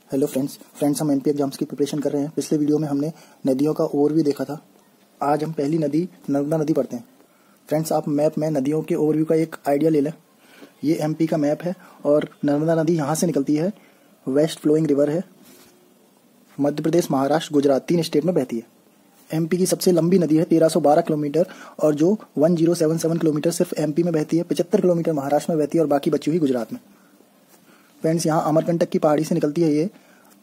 Hello friends हम MP exams की preparation कर रहे हैं। पिछले वीडियो में हमने नदियों का ओवरव्यू देखा था। आज हम पहली नदी नर्मदा नदी पढ़ते हैं। फ्रेंड्स, आप मैप में नदियों के ओवरव्यू का एक आइडिया ले लें। ये एमपी का मैप है और नर्मदा नदी यहाँ से निकलती है। वेस्ट फ्लोइंग रिवर है। मध्य प्रदेश, महाराष्ट्र, गुजरात 3 स्टेट में बहती है। एमपी की सबसे लंबी नदी है 1312 किलोमीटर और जो 1077 किलोमीटर सिर्फ एमपी में बहती है। 75 किलोमीटर महाराष्ट्र में बहती है और बाकी बची हुई गुजरात में। फ्रेंड्स, यहाँ अमरकंटक की पहाड़ी से निकलती है ये।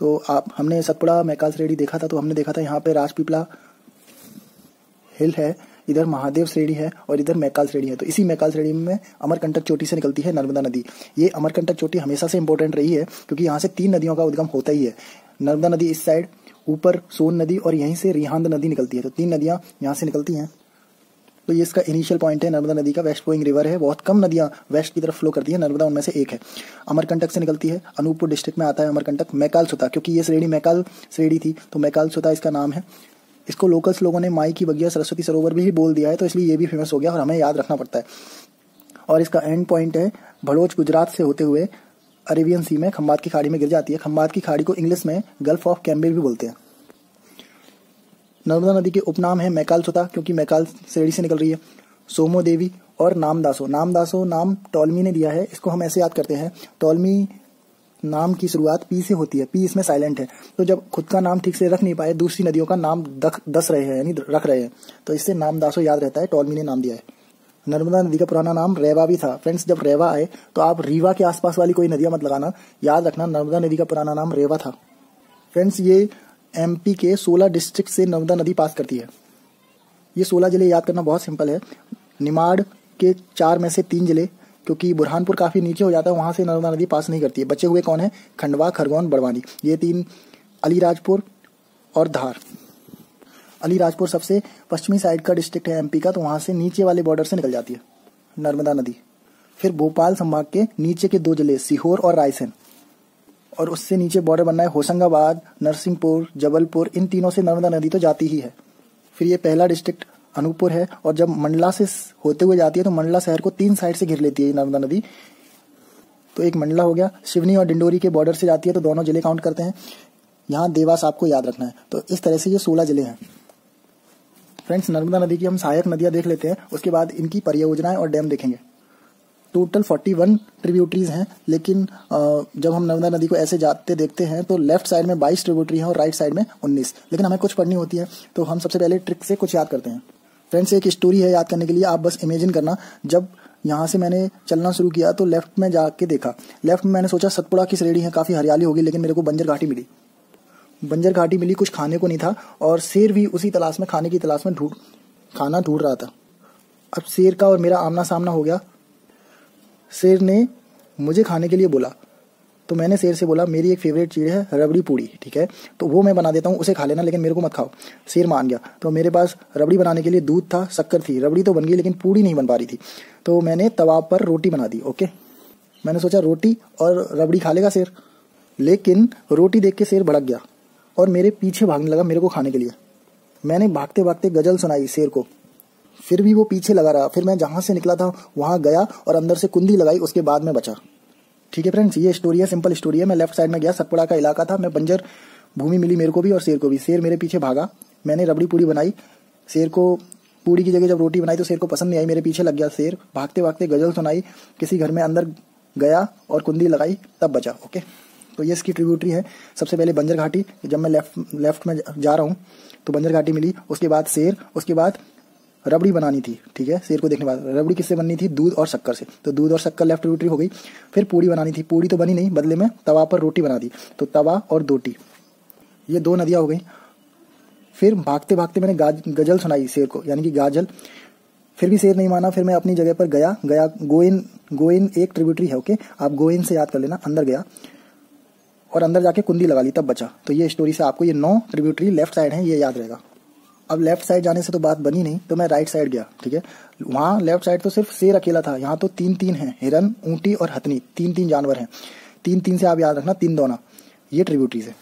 तो हमने सतपुड़ा मैकाल श्रेणी देखा था, तो हमने देखा था यहाँ पे राजपीपला हिल है, इधर महादेव श्रेणी है और इधर मैकाल श्रेणी है। तो इसी मैकाल श्रेणी में अमरकंटक चोटी से निकलती है नर्मदा नदी। ये अमरकंटक चोटी हमेशा से इंपॉर्टेंट रही है क्योंकि यहाँ से 3 नदियों का उद्गम होता ही है। नर्मदा नदी इस साइड, ऊपर सोन नदी और यहीं से रिहांद नदी निकलती है। तो 3 नदियाँ यहाँ से निकलती हैं। तो ये इसका इनिशियल पॉइंट है। नर्मदा नदी का वेस्ट फ्लोइंग रिवर है। बहुत कम नदियाँ वेस्ट की तरफ फ्लो करती है, नर्मदा उनमें से एक है। अमरकंटक से निकलती है। अनूपपुर डिस्ट्रिक्ट में आता है अमरकंटक। मैकाल सुता, क्योंकि ये श्रेणी मैकाल श्रेणी थी तो मैकाल सुता इसका नाम है। इसको लोकल्स लोगों ने माई की बगिया सरस्वती सरोवर भी बोल दिया है, तो इसलिए ये भी फेमस हो गया और हमें याद रखना पड़ता है। और इसका एंड पॉइंट है भड़ोच, गुजरात से होते हुए अरेबियन सी में खंबात की खाड़ी में गिर जाती है। खंबात की खाड़ी को इंग्लिश में गल्फ ऑफ कैम्बेर भी बोलते हैं। नर्मदा नदी के उपनाम है मैकाल सुता, क्योंकि मैकाल श्रेणी से निकल रही है। सोमो देवी और नामदासो नाम टॉलमी ने दिया है। इसको हम ऐसे याद करते हैं, टॉलमी नाम की शुरुआत पी से होती है। पी इसमें साइलेंट है, तो जब खुद का नाम ठीक से रख नहीं पाए, दूसरी नदियों का नाम दस रहे हैं, यानी रख रहे हैं, तो इससे नामदासो याद रहता है। टॉलमी ने नाम दिया है। नर्मदा नदी का पुराना नाम रेवा भी था। फ्रेंड्स, जब रेवा आए तो आप रीवा के आसपास वाली कोई नदियां मत लगाना, याद रखना नर्मदा नदी का पुराना नाम रेवा था। फ्रेंड्स, ये एमपी के 16 डिस्ट्रिक्ट से नर्मदा नदी पास करती है। ये 16 जिले याद करना बहुत सिंपल है। निमाड़ के 4 में से 3 जिले, क्योंकि बुरहानपुर काफी नीचे हो जाता है, वहां से नर्मदा नदी पास नहीं करती है। बचे हुए कौन है? खंडवा, खरगोन, बड़वानी, ये 3, अलीराजपुर और धार। अलीराजपुर सबसे पश्चिमी साइड का डिस्ट्रिक्ट है एमपी का, तो वहां से नीचे वाले बॉर्डर से निकल जाती है नर्मदा नदी। फिर भोपाल संभाग के नीचे के 2 जिले सीहोर और रायसेन, और उससे नीचे बॉर्डर बनना है होशंगाबाद, नरसिंहपुर, जबलपुर। इन तीनों से नर्मदा नदी तो जाती ही है। फिर ये पहला डिस्ट्रिक्ट अनूपपुर है, और जब मंडला से होते हुए जाती है तो मंडला शहर को 3 साइड से घेर लेती है नर्मदा नदी। तो एक मंडला हो गया। शिवनी और डिंडोरी के बॉर्डर से जाती है, तो दोनों जिले काउंट करते हैं। यहाँ देवास आपको याद रखना है। तो इस तरह से ये 16 जिले हैं। फ्रेंड्स, नर्मदा नदी की हम सहायक नदियां देख लेते हैं, उसके बाद इनकी परियोजनाएं और डैम देखेंगे। टोटल 41 ट्रिब्यूटरीज हैं, लेकिन जब हम नर्मदा नदी को ऐसे जाते देखते हैं तो लेफ्ट साइड में 22 ट्रिब्यूटरी हैं और राइट साइड में 19। लेकिन हमें कुछ पढ़नी होती है, तो हम सबसे पहले ट्रिक से कुछ याद करते हैं। फ्रेंड्स, एक स्टोरी है याद करने के लिए। आप बस इमेजिन करना, जब यहाँ से मैंने चलना शुरू किया तो लेफ्ट में जाके देखा। लेफ्ट में मैंने सोचा सतपुड़ा की श्रेणी है, काफी हरियाली होगी, लेकिन मेरे को बंजर घाटी मिली। बंजर घाटी मिली, कुछ खाने को नहीं था, और शेर भी उसी तलाश में, खाने की तलाश में खाना ढूंढ रहा था। अब शेर का और मेरा आमना सामना हो गया। शेर ने मुझे खाने के लिए बोला, तो मैंने शेर से बोला मेरी एक फेवरेट चीज़ है रबड़ी पूड़ी, ठीक है, तो वो मैं बना देता हूँ, उसे खा लेना, लेकिन मेरे को मत खाओ। शेर मान गया। तो मेरे पास रबड़ी बनाने के लिए दूध था, शक्कर थी, रबड़ी तो बन गई लेकिन पूड़ी नहीं बन पा रही थी। तो मैंने तवा पर रोटी बना दी। ओके, मैंने सोचा रोटी और रबड़ी खा लेगा शेर, लेकिन रोटी देख के शेर भड़क गया और मेरे पीछे भागने लगा मेरे को खाने के लिए। मैंने भागते भागते गजल सुनाई शेर को, फिर भी वो पीछे लगा रहा। फिर मैं जहां से निकला था वहां गया और अंदर से कुंडी लगाई, उसके बाद में बचा। ठीक है फ्रेंड्स, ये स्टोरी है, सिंपल स्टोरी है। मैं लेफ्ट साइड में गया, सतपुड़ा का इलाका था, मैं बंजर भूमि मिली मेरे को भी और शेर को भी। शेर मेरे पीछे भागा, मैंने रबड़ी पूड़ी बनाई। शेर को पूड़ी की जगह जब रोटी बनाई तो शेर को पसंद नहीं आई, मेरे पीछे लग गया शेर। भागते भागते गजल सुनाई, किसी घर में अंदर गया और कुंडी लगाई, तब बचा। ओके, तो ये इसकी ट्रिब्यूटरी है। सबसे पहले बंजर घाटी, जब मैं लेफ्ट में जा रहा हूँ तो बंजर घाटी मिली, उसके बाद शेर, उसके बाद रबड़ी बनानी थी। ठीक है, शेर को देखने बाद रबड़ी किससे बननी थी? दूध और शक्कर से, तो दूध और शक्कर लेफ्ट ट्रिब्यूटरी हो गई। फिर पूड़ी बनानी थी, पूड़ी तो बनी नहीं, बदले में तवा पर रोटी बना दी, तो तवा और दोटी, ये 2 नदियां हो गई। फिर भागते भागते मैंने गजल सुनाई शेर को, यानी कि गाजल। फिर भी शेर नहीं माना, फिर मैं अपनी जगह पर गया। गोइन एक ट्रिब्यूटरी है। ओके, आप गोइन से याद कर लेना। अंदर गया और अंदर जाके कुंडी लगा ली, तब बचा। तो ये स्टोरी से आपको ये 9 ट्रिब्यूटरी लेफ्ट साइड है, ये याद रहेगा। अब लेफ्ट साइड जाने से तो बात बनी नहीं, तो मैं राइट साइड गया। ठीक है, वहां लेफ्ट साइड तो सिर्फ शेर अकेला था, यहाँ तो 3 हैं, हिरन, ऊंटी और हथनी, 3 जानवर हैं। 3 से आप याद रखना, 3 दोना, ये ट्रिब्यूटरीज है।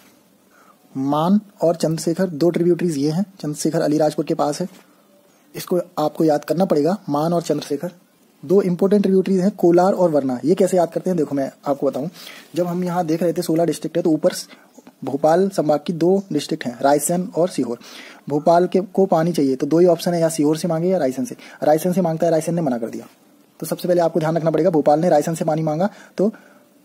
मान और चंद्रशेखर 2 ट्रिब्यूटरीज ये हैं। चंद्रशेखर अलीराजपुर के पास है, इसको आपको याद करना पड़ेगा, मान और चंद्रशेखर। 2 इंपॉर्टेंट ट्रिब्यूटरीज हैं, कोलार और वरना। ये कैसे याद करते हैं देखो मैं आपको बताऊं। जब हम यहाँ देख रहे थे 16 डिस्ट्रिक्ट है, तो भोपाल संभाग की 2 डिस्ट्रिक्ट हैं, रायसेन और सीहोर। भोपाल के को पानी चाहिए तो 2 ही ऑप्शन है, या सीहोर से मांगे या रायसेन से। रायसेन से मांगता है, रायसेन ने मना कर दिया। तो सबसे पहले आपको ध्यान रखना पड़ेगा, भोपाल ने रायसेन से पानी मांगा तो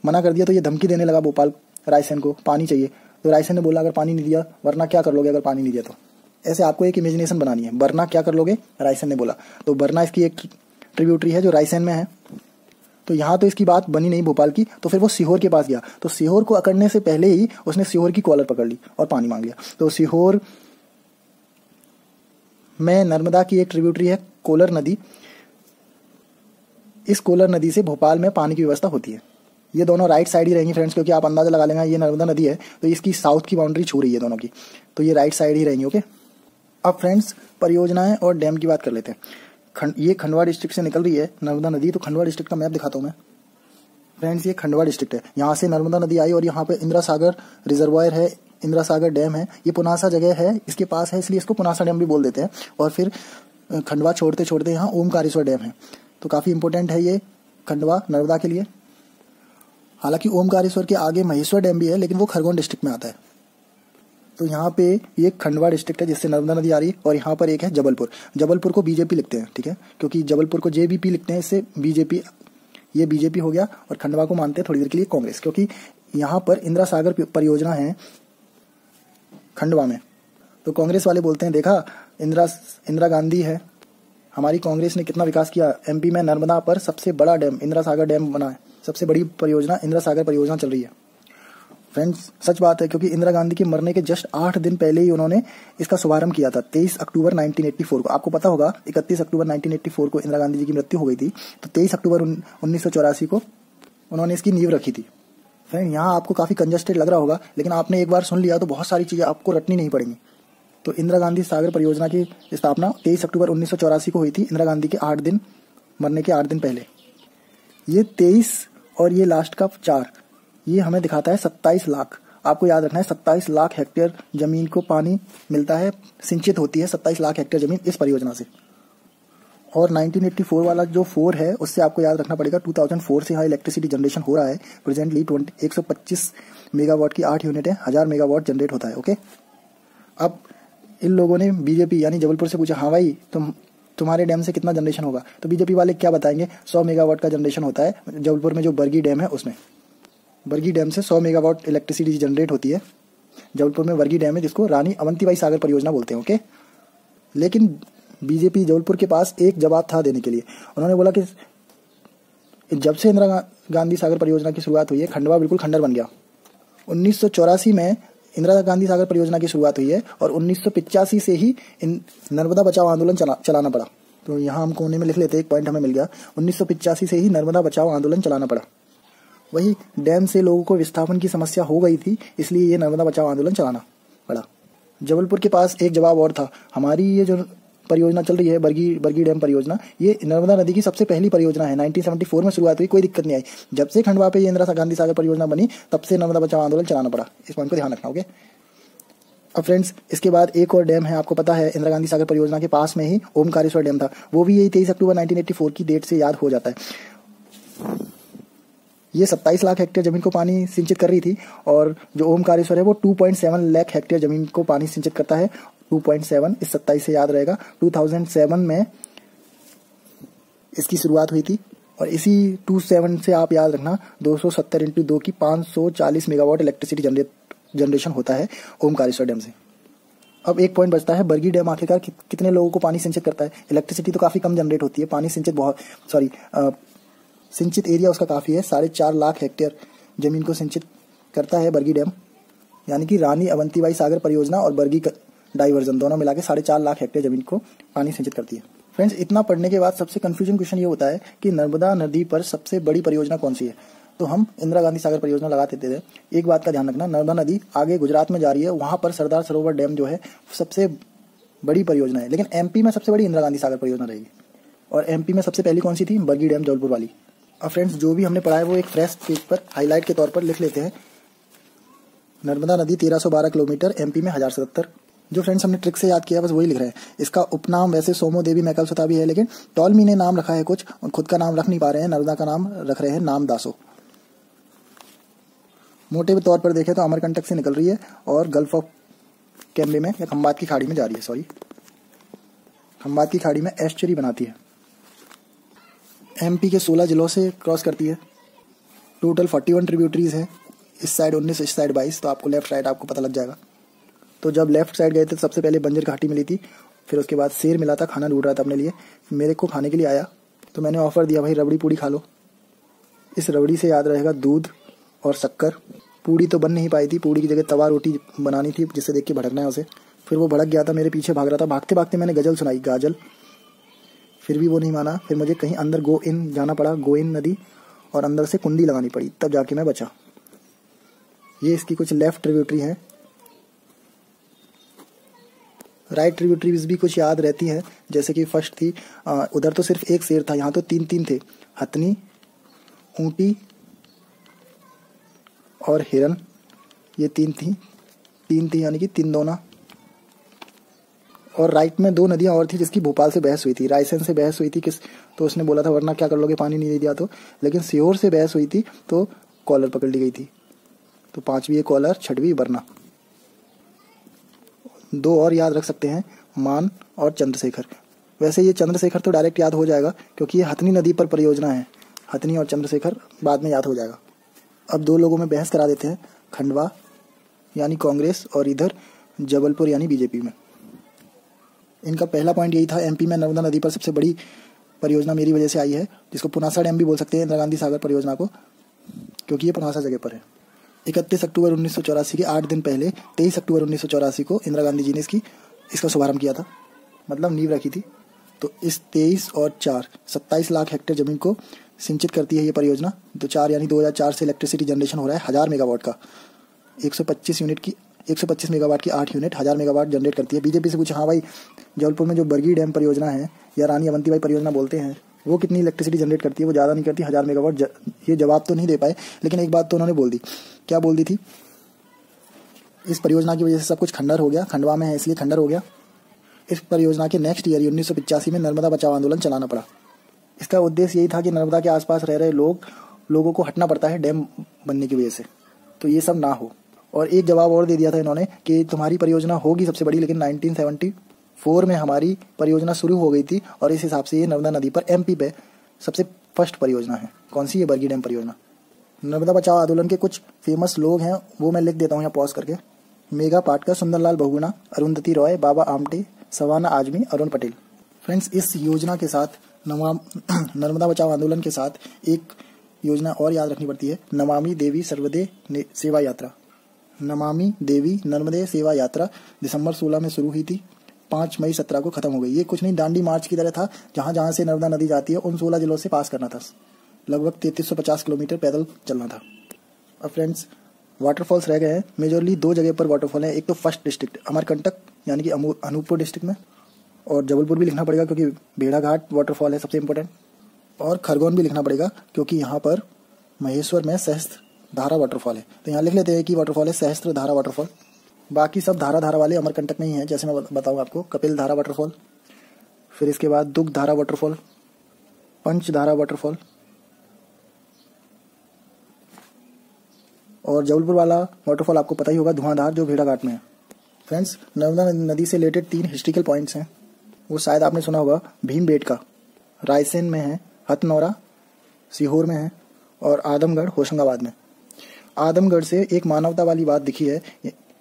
मना कर दिया, तो ये धमकी देने लगा भोपाल रायसेन को, पानी चाहिए। तो रायसेन ने बोला अगर पानी नहीं दिया वरना क्या कर लोगे, अगर पानी नहीं दिया तो। ऐसे आपको एक इमेजिनेशन बनानी है, वरना क्या कर लोगे, रायसेन ने बोला। तो वरना इसकी एक ट्रिब्यूटरी है जो रायसेन में है। तो यहाँ तो इसकी बात बनी नहीं भोपाल की, तो फिर वो सीहोर के पास गया। तो सीहोर को अकड़ने से पहले ही उसने सीहोर की कॉलर पकड़ ली और पानी मांग लिया। तो सीहोर में नर्मदा की एक ट्रिब्यूटरी है कोलर नदी। इस कोलर नदी से भोपाल में पानी की व्यवस्था होती है। ये दोनों राइट साइड ही रहेंगी फ्रेंड्स, क्योंकि आप अंदाजा लगा लेंगे ये नर्मदा नदी है तो इसकी साउथ की बाउंड्री छू रही है दोनों की, तो ये राइट साइड ही रहेंगी। ओके, अब फ्रेंड्स परियोजनाएं और डैम की बात कर लेते हैं। ये खंडवा डिस्ट्रिक्ट से निकल रही है नर्मदा नदी। तो खंडवा डिस्ट्रिक्ट का मैप दिखाता हूँ मैं फ्रेंड्स। ये खंडवा डिस्ट्रिक्ट है, यहाँ से नर्मदा नदी आई और यहाँ पे इंदिरा सागर रिजर्वायर है, इंदिरा सागर डैम है। ये पुनासा जगह है, इसके पास है, इसलिए इसको पुनासा डैम भी बोल देते हैं। और फिर खंडवा छोड़ते छोड़ते यहाँ ओमकारेश्वर डैम है। तो काफ़ी इंपॉर्टेंट है ये खंडवा नर्मदा के लिए। हालांकि ओमकारेश्वर के आगे महेश्वर डैम भी है, लेकिन वो खरगोन डिस्ट्रिक्ट में आता है। तो यहाँ पे ये खंडवा डिस्ट्रिक्ट है जिससे नर्मदा नदी आ रही है। और यहाँ पर एक है जबलपुर। जबलपुर को बीजेपी लिखते हैं, ठीक है, क्योंकि जबलपुर को जेबीपी लिखते हैं, इससे बीजेपी, ये बीजेपी हो गया। और खंडवा को मानते हैं थोड़ी देर के लिए कांग्रेस, क्योंकि यहाँ पर इंदिरा सागर परियोजना है खंडवा में। तो कांग्रेस वाले बोलते हैं देखा इंदिरा गांधी है, हमारी कांग्रेस ने कितना विकास किया। एमपी में नर्मदा पर सबसे बड़ा डैम इंदिरा सागर डैम बना है, सबसे बड़ी परियोजना इंदिरा सागर परियोजना चल रही है। फ्रेंड्स सच बात है, क्योंकि इंदिरा गांधी के मरने के जस्ट 8 दिन पहले ही उन्होंने इसका शुभारंभ किया था, 23 अक्टूबर 1984 को। आपको पता होगा 31 अक्टूबर 1984 को इंदिरा गांधी जी की मृत्यु हो गई थी, तो 23 अक्टूबर 1984 को उन्होंने इसकी नींव रखी थी। फ्रेंड यहाँ आपको काफी कंजस्टेड लग रहा होगा, लेकिन आपने एक बार सुन लिया तो बहुत सारी चीजें आपको रटनी नहीं पड़ेंगी। तो इंदिरा गांधी सागर परियोजना की स्थापना 23 अक्टूबर 1984 को हुई थी, इंदिरा गांधी के 8 दिन मरने के 8 दिन पहले। ये 23 और ये लास्ट का 4, ये हमें दिखाता है 27 लाख। आपको याद रखना है 27 लाख हेक्टेयर जमीन को पानी मिलता है, सिंचित होती है 27 लाख हेक्टेयर जमीन इस परियोजना से। और 1984 वाला जो 4 है उससे आपको याद रखना पड़ेगा 2004 से यहाँ इलेक्ट्रिसिटी जनरेशन हो रहा है। प्रेजेंटली 125 मेगावाट की 8 यूनिट है, 1000 मेगावाट जनरेट होता है। ओके, अब इन लोगों ने बीजेपी यानी जबलपुर से पूछा, हाँ भाई तुम्हारे डैम से कितना जनरेशन होगा। तो बीजेपी वाले क्या बताएंगे, 100 मेगावाट का जनरेशन होता है जबलपुर में जो बरगी डैम है उसमें। बरगी डैम से 100 मेगावाट इलेक्ट्रिसिटी जनरेट होती है। जबलपुर में बरगी डैम है जिसको रानी अवंतीबाई सागर परियोजना बोलते हैं। ओके, लेकिन बीजेपी जबलपुर के पास एक जवाब था देने के लिए। उन्होंने बोला कि जब से इंदिरा गांधी सागर परियोजना की शुरुआत हुई है खंडवा बिल्कुल खंडर बन गया। 1984 में इंदिरा गांधी सागर परियोजना की शुरुआत हुई है और 1985 से ही नर्मदा बचाओ आंदोलन चलाना पड़ा। तो यहाँ हम कोने में लिख लेते, एक पॉइंट हमें मिल गया, 1985 से ही नर्मदा बचाओ आंदोलन चलाना पड़ा। वही डैम से लोगों को विस्थापन की समस्या हो गई थी, इसलिए ये नर्मदा बचाओ आंदोलन चलाना पड़ा। जबलपुर के पास एक जवाब और था, हमारी ये जो परियोजना चल रही है बरगी डैम परियोजना, ये नर्मदा नदी की सबसे पहली परियोजना है। 1974 में शुरुआत हुई, कोई दिक्कत नहीं आई। जब से खंडवा पे ये इंदिरा गांधी सागर परियोजना बनी तब से नर्मदा बचाओ आंदोलन चलाना पड़ा। इस पॉइंट को ध्यान रखना। ओके, अब फ्रेंड्स इसके बाद एक और डैम है, आपको पता है इंदिरा गांधी सागर परियोजना के पास में ही ओमकारेश्वर डैम था, वो भी यही 23 अक्टूबर 1984 की डेट से याद हो जाता है। ये 27 लाख हेक्टेयर जमीन को पानी सिंचित कर रही थी और जो ओमकारेश्वर है वो 2.7 लाख हेक्टेयर जमीन को पानी सिंचित करता है। 2.7 इस 27 से याद रहेगा। 2007 में इसकी शुरुआत हुई थी और इसी 27 से आप याद रखना 270 × 2 की 540 मेगावाट इलेक्ट्रिसिटी जनरेशन होता है ओमकारेश्वर डैम से। अब एक पॉइंट बचता है, बरगी डैम आखिरकार कितने लोगों को पानी सिंचित करता है। इलेक्ट्रिसिटी तो काफी कम जनरेट होती है, पानी सिंचित एरिया उसका काफी है, 4.5 लाख हेक्टेयर जमीन को सिंचित करता है बरगी डैम, यानी कि रानी अवंतीबाई सागर परियोजना और बरगी डाइवर्जन दोनों मिला के 4.5 लाख हेक्टेयर जमीन को पानी सिंचित करती है। फ्रेंड्स इतना पढ़ने के बाद सबसे कंफ्यूजन क्वेश्चन ये होता है कि नर्मदा नदी पर सबसे बड़ी परियोजना कौन सी है। तो हम इंदिरा गांधी सागर परियोजना लगा देते थे। एक बात का ध्यान रखना, नर्मदा नदी आगे गुजरात में जा रही है, वहां पर सरदार सरोवर डैम जो है सबसे बड़ी परियोजना है, लेकिन एमपी में सबसे बड़ी इंदिरा गांधी सागर परियोजना रहेगी। और एमपी में सबसे पहली कौन सी थी, बरगी डैम जबलपुर वाली। अब फ्रेंड्स जो भी हमने पढ़ा है वो एक फ्रेश पेज पर हाईलाइट के तौर पर लिख लेते हैं। नर्मदा नदी 1312 किलोमीटर, एमपी में 1077। जो फ्रेंड्स हमने ट्रिक से याद किया बस वही लिख रहे हैं। इसका उपनाम वैसे सोमो देवी मैकल सुता भी है, लेकिन टॉलमी ने नाम रखा है कुछ और खुद का नाम रख नहीं पा रहे हैं, नर्मदा का नाम रख रहे हैं नाम दासो। मोटे तौर पर देखें तो अमरकंटक से निकल रही है और गल्फ ऑफ कैम्बे में या खंबात की खाड़ी में जा रही है। सॉरी, खंबात की खाड़ी में एस्चुरी बनाती है। एमपी के 16 जिलों से क्रॉस करती है। टोटल 41 ट्रिब्यूटरीज हैं, इस साइड 19 इस साइड 22, तो आपको लेफ्ट राइट आपको पता लग जाएगा। तो जब लेफ्ट साइड गए थे सबसे पहले बंजर घाटी मिली थी, फिर उसके बाद शेर मिला था, खाना ढूंढ रहा था अपने लिए, मेरे को खाने के लिए आया तो मैंने ऑफर दिया, भाई रबड़ी पूड़ी खा लो। इस रबड़ी से याद रहेगा दूध और शक्कर। पूड़ी तो बन नहीं पाई थी, पूड़ी की जगह तवा रोटी बनानी थी, जिससे देख के भड़कना है उसे। फिर वो भड़क गया था, मेरे पीछे भाग रहा था, भागते भागते मैंने गजल सुनाई, गाजल, फिर भी वो नहीं माना। फिर मुझे कहीं अंदर गो इन जाना पड़ा, गो इन नदी, और अंदर से कुंडी लगानी पड़ी, तब जाके मैं बचा। ये इसकी कुछ लेफ्ट ट्रिब्यूटरी है। राइट ट्रिब्यूटरीज भी कुछ याद रहती हैं, जैसे कि फर्स्ट थी उधर तो सिर्फ एक शेर था, यहाँ तो तीन तीन थे, हथनी, ऊंटी और हिरन। ये तीन थी यानी कि तिंदोना। और राइट में 2 नदियां और थी जिसकी भोपाल से बहस हुई थी। रायसेन से बहस हुई थी तो उसने बोला था वरना क्या कर लोगे, पानी नहीं दे दिया तो। लेकिन सीहोर से बहस हुई थी तो कॉलर पकड़ ली गई थी। तो 5वीं है कॉलर, 6वीं वरना। 2 और याद रख सकते हैं, मान और चंद्रशेखर। वैसे ये चंद्रशेखर तो डायरेक्ट याद हो जाएगा क्योंकि ये हथनी नदी पर परियोजना है। हथनी और चंद्रशेखर बाद में याद हो जाएगा। अब 2 लोगों में बहस करा देते हैं, खंडवा यानी कांग्रेस और इधर जबलपुर यानी बीजेपी में। इनका पहला पॉइंट यही था, एमपी में नर्मदा नदी पर सबसे बड़ी परियोजना मेरी वजह से आई है, जिसको पुनासा डैम भी बोल सकते हैं, इंदिरा गांधी सागर परियोजना को, क्योंकि ये पुनासा जगह पर है। 31 अक्टूबर 1984 के 8 दिन पहले 23 अक्टूबर 1984 को इंदिरा गांधी जी ने इसका शुभारंभ किया था, मतलब नींव रखी थी। तो इस 23 और 4 27 लाख हेक्टेयर जमीन को सिंचित करती है ये परियोजना। तो 4 यानी 2004 से इलेक्ट्रिसिटी जनरेशन हो रहा है 1000 मेगावाट का। 125 मेगावाट की 8 यूनिट 1000 मेगावाट जनरेट करती है। बीजेपी से पूछा, हाँ भाई जबलपुर में जो बरगी डैम परियोजना है या रानी अवंतीबाई परियोजना बोलते हैं, वो कितनी इलेक्ट्रिसिटी जनरेट करती है? वो ज़्यादा नहीं करती, 1000 मेगावाट। ये जवाब तो नहीं दे पाए, लेकिन एक बात तो उन्होंने बोल दी। क्या बोल दी थी? इस परियोजना की वजह से सब कुछ खंडर हो गया, खंडवा में है इसलिए खंडर हो गया। इस परियोजना के नेक्स्ट ईयर 1985 में नर्मदा बचाओ आंदोलन चलाना पड़ा। इसका उद्देश्य यही था कि नर्मदा के आसपास रह रहे लोगों को हटना पड़ता है डैम बनने की वजह से, तो ये सब ना हो। और एक जवाब और दे दिया था इन्होंने कि तुम्हारी परियोजना होगी सबसे बड़ी, लेकिन 1974 में हमारी परियोजना शुरू हो गई थी और इस हिसाब से ये नर्मदा नदी पर एमपी पे सबसे फर्स्ट परियोजना है। कौन सी? ये बरगी डैम परियोजना। नर्मदा बचाओ आंदोलन के कुछ फेमस लोग हैं, वो मैं लिख देता हूँ यहाँ पॉज करके। मेघा पाटकर, सुंदरलाल बहुगुणा, अरुंधति रॉय, बाबा आमटे, सवाना आजमी, अरुण पटेल। फ्रेंड्स, इस योजना के साथ नर्मदा बचाओ आंदोलन के साथ एक योजना और याद रखनी पड़ती है, नमामि देवी सर्वदे सेवा यात्रा। नमामि देवी नर्मदे सेवा यात्रा दिसंबर 16 में शुरू हुई थी, 5 मई 17 को खत्म हो गई। ये कुछ नहीं, दांडी मार्च की तरह था, जहां जहां से नर्मदा नदी जाती है उन 16 जिलों से पास करना था। लगभग 3350 किलोमीटर पैदल चलना था। अब फ्रेंड्स, वाटरफॉल्स रह गए हैं। मेजरली 2 जगह पर वाटरफॉल है। एक तो फर्स्ट डिस्ट्रिक्ट अमरकंटक यानी कि अनूपपुर डिस्ट्रिक्ट में, और जबलपुर भी लिखना पड़ेगा क्योंकि भेड़ाघाट वाटरफॉल है सबसे इम्पोर्टेंट, और खरगोन भी लिखना पड़ेगा क्योंकि यहाँ पर महेश्वर में सहस्त्र धारा वाटरफॉल है। तो यहाँ लिख लेते हैं कि वाटरफॉल है सहस्त्र धारा वाटरफॉल। बाकी सब धारा वाले अमरकंटक में ही हैं, जैसे मैं बताऊँ आपको, कपिल धारा वाटरफॉल, फिर इसके बाद दुग्ध धारा वाटरफॉल, पंच धारा वाटरफॉल, और जबलपुर वाला वाटरफॉल आपको पता ही होगा, धुआंधार, जो भेड़ाघाट में है। फ्रेंड्स, नर्मदा नदी से रिलेटेड 3 हिस्ट्रिकल पॉइंट्स हैं, वो शायद आपने सुना होगा। भीमबेटका रायसेन में है, हथनौरा सीहोर में है, और आदमगढ़ होशंगाबाद में। आदमगढ़ से एक मानवता वाली बात दिखी है।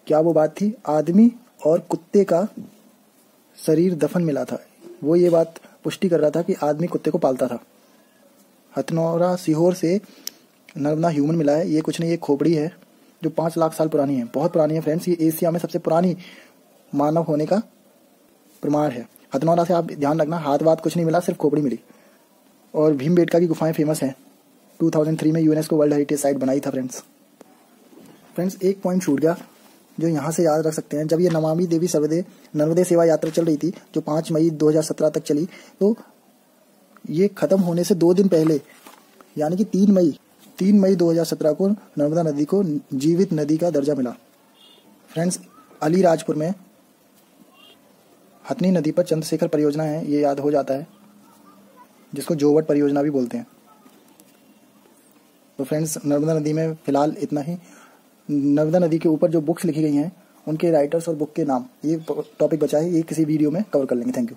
क्या वो बात थी? आदमी और कुत्ते का शरीर दफन मिला था। वो ये बात पुष्टि कर रहा था कि आदमी कुत्ते को पालता था। हथनौरा सीहोर से नर्मदा ह्यूमन मिला है। ये कुछ नहीं, ये खोपड़ी है जो 5 लाख साल पुरानी है, बहुत पुरानी है फ्रेंड्स। ये एशिया में सबसे पुरानी मानव होने का प्रमाण है। हथनौरा से आप ध्यान रखना, हाथ वाथ कुछ नहीं मिला, सिर्फ खोपड़ी मिली। और भीमबेटका की गुफाएं फेमस हैं। 2003 में यूनेस्को वर्ल्ड हेरिटेज साइट बनाई था फ्रेंड्स, एक पॉइंट छूट गया जो यहाँ से याद रख सकते हैं। जब ये नमामि देवी सर्वदे नर्मदे सेवा यात्रा चल रही थी, जो 5 मई 2017 तक चली, तो ये खत्म होने से 2 दिन पहले यानी कि 3 मई 2017 को नर्मदा नदी को जीवित नदी का दर्जा मिला। फ्रेंड्स, अलीराजपुर में हथनी नदी पर चंद्रशेखर परियोजना है, ये याद हो जाता है, जिसको जोवट परियोजना भी बोलते हैं। तो फ्रेंड्स, नर्मदा नदी में फिलहाल इतना ही। नर्मदा नदी के ऊपर जो बुक्स लिखी गई हैं उनके राइटर्स और बुक के नाम, ये टॉपिक बचा है, ये किसी वीडियो में कवर कर लेंगे। Thank you.